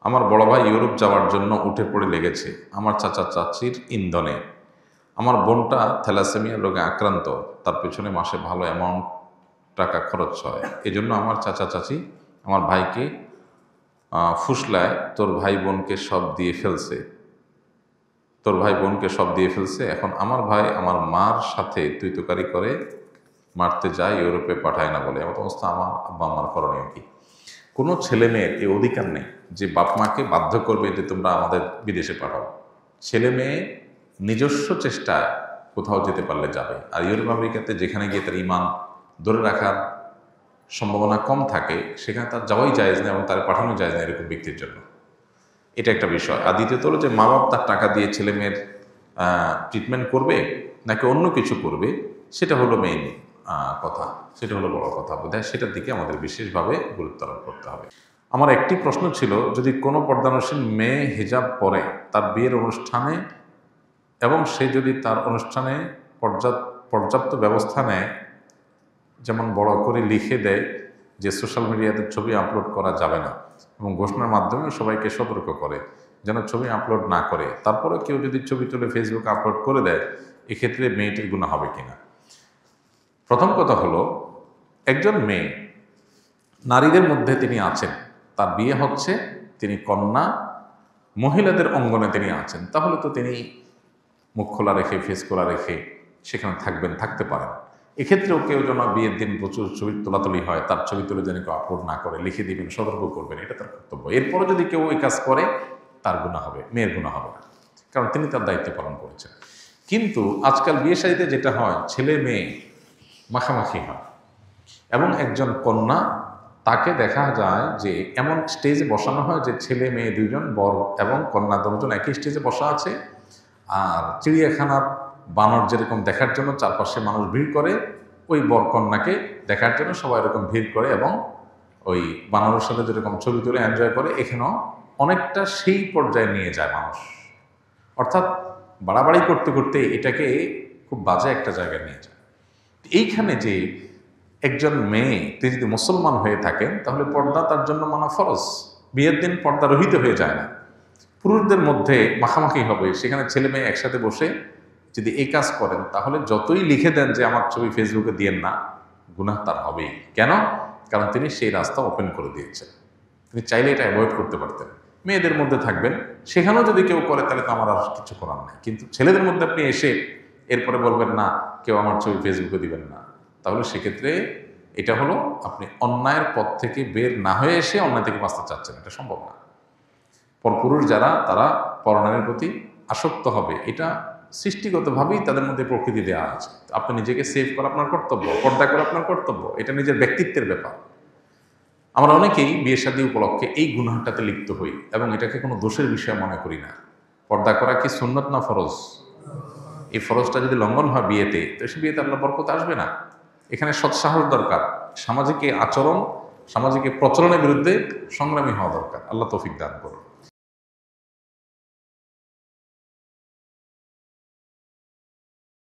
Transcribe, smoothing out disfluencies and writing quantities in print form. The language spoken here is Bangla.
আমার বড় ভাই ইউরোপ যাওয়ার জন্য উঠে পড়ে লেগেছে আমার চাচা চাচির ইন্ধনে। আমার বোনটা থ্যালাসেমিয়া রোগে আক্রান্ত, তার পেছনে মাসে ভালো অ্যামাউন্ট টাকা খরচ হয়। এজন্য আমার চাচা চাচি আমার ভাইকে ফুসলায় তোর ভাই বোনকে সব দিয়ে ফেলছে, এখন আমার ভাই আমার মার সাথে তুই তোকারি করে মারতে যায়, ইউরোপে পাঠায় না বলে। এমন অবস্থা আমার আব্বা আমার করণীয় কি? কোনো ছেলে মেয়ের এই অধিকার নেই যে বাপ মাকে বাধ্য করবে যে তোমরা আমাদের বিদেশে পাঠাও। ছেলে মেয়ে নিজস্ব চেষ্টায় কোথাও যেতে পারলে যাবে। আর ইউরোপ আমেরিকাতে যেখানে গিয়ে তার ইমান ধরে রাখার সম্ভাবনা কম থাকে, সেখানে তার যাওয়াই জায়েজ না এবং তার পাঠানো জায়েজ না এরকম ব্যক্তির জন্য। এটা একটা বিষয়। আর দ্বিতীয়ত হলো যে মা বাপ তার টাকা দিয়ে ছেলে মেয়ের ট্রিটমেন্ট করবে নাকি অন্য কিছু করবে, সেটা হলো মেইন কথা, সেটা হলো বড় কথা। বোধহয় সেটার দিকে আমাদের বিশেষভাবে গুরুত্ব আরোপ করতে হবে। আমার একটি প্রশ্ন ছিল, যদি কোনো পর্দানসীন মেয়ে হিজাব পরে তার বিয়ের অনুষ্ঠানে এবং সে যদি তার অনুষ্ঠানে পর্যাপ্ত ব্যবস্থা নেয়, যেমন বড় করে লিখে দেয় যে সোশ্যাল মিডিয়াতে ছবি আপলোড করা যাবে না এবং ঘোষণার মাধ্যমে সবাইকে সতর্ক করে যেন ছবি আপলোড না করে, তারপরে কেউ যদি ছবি তুলে ফেসবুকে আপলোড করে দেয়, এক্ষেত্রে মেয়েটির গুনাহ হবে কিনা? প্রথম কথা হলো, একজন মেয়ে নারীদের মধ্যে তিনি আছেন, তার বিয়ে হচ্ছে, তিনি কন্যা, মহিলাদের অঙ্গনে তিনি আছেন, তাহলে তো তিনি মুখ খোলা রেখে ফেস খোলা রেখে সেখানে থাকতে পারেন। এক্ষেত্রেও কেউ যেন বিয়ের দিন প্রচুর ছবি তোলাতুলি হয়, তার ছবি তুলে যেন কেউ আপলোড না করে, লিখে দিবেন, সতর্ক করবেন, এটা তার কর্তব্য। এরপরে যদি কেউ এই কাজ করে, তার গুনাহ হবে, মেয়ের গুনাহ হবে না, কারণ তিনি তার দায়িত্ব পালন করেছেন। কিন্তু আজকাল বিয়ে শাদীতে যেটা হয়, ছেলে মেয়ে মাখামাখি হয় এবং একজন কন্যা, তাকে দেখা যায় যে এমন স্টেজে বসানো হয় যে ছেলে মেয়ে দুজন, বর এবং কন্যা দুজন একই স্টেজে বসা আছে। আর চিড়িয়াখানার বানর যেরকম দেখার জন্য চারপাশে মানুষ ভিড় করে, ওই বর কন্যাকে দেখার জন্য সবাই এরকম ভিড় করে এবং ওই বানরের সাথে যেরকম ছবি তুলে এনজয় করে, এখানেও অনেকটা সেই পর্যায়ে নিয়ে যায় মানুষ। অর্থাৎ বাড়াবাড়ি করতে করতে এটাকে খুব বাজে একটা জায়গায় নিয়ে যায়। এইখানে যে একজন মেয়ে তিনি যদি মুসলমান হয়ে থাকেন, তাহলে পর্দা তার জন্য মানা ফরজ। বিয়ের দিন পর্দা রহিত হয়ে যায় না, পুরুষদের মধ্যে মাখামাখি হবে। সেখানে ছেলে মেয়ে একসাথে বসে যদি এই কাজ করেন, তাহলে যতই লিখে দেন যে আমার ছবি ফেসবুকে দিয়েন না, গুনাহ তার হবেই। কেন? কারণ তিনি সেই রাস্তা ওপেন করে দিয়েছেন। তিনি চাইলে এটা অ্যাভয়েড করতে পারতেন। মেয়েদের মধ্যে থাকবেন, সেখানেও যদি কেউ করে তাহলে তো আমার আর কিছু করার নাই। কিন্তু ছেলেদের মধ্যে আপনি এসে এরপরে বলবেন না কেউ আমার ছবি ফেসবুকে দিবেন না, তাহলে সেক্ষেত্রে এটা হলো আপনি অন্যায়ের পথ থেকে বের না হয়ে এসে অন্যায় থেকে বাঁচতে চাচ্ছেন, এটা সম্ভব না। পরপুরুষ যারা, তারা পরনারীর প্রতি আসক্ত হবে, এটা সৃষ্টিগতভাবেই তাদের মধ্যে প্রকৃতি দেওয়া আছে। আপনি নিজেকে সেভ করা আপনার কর্তব্য, পর্দা করা আপনার কর্তব্য, এটা নিজের ব্যক্তিত্বের ব্যাপার। আমরা অনেকেই বিয়ে শাদী উপলক্ষে এই গুনাহটাতে লিপ্ত হই এবং এটাকে কোনো দোষের বিষয় মনে করি না। পর্দা করা কি সুন্নত না ফরজ? এই ফরজটা যদি লঙ্ঘন হয় বিয়েতে, তো সে বিয়েতে আল্লাহ বরকত আসবে না। এখানে সৎসাহস দরকার, সামাজিক আচরণ, সামাজিক প্রচলনের বিরুদ্ধে সংগ্রামী হওয়া দরকার। আল্লাহ তৌফিক দান করুন।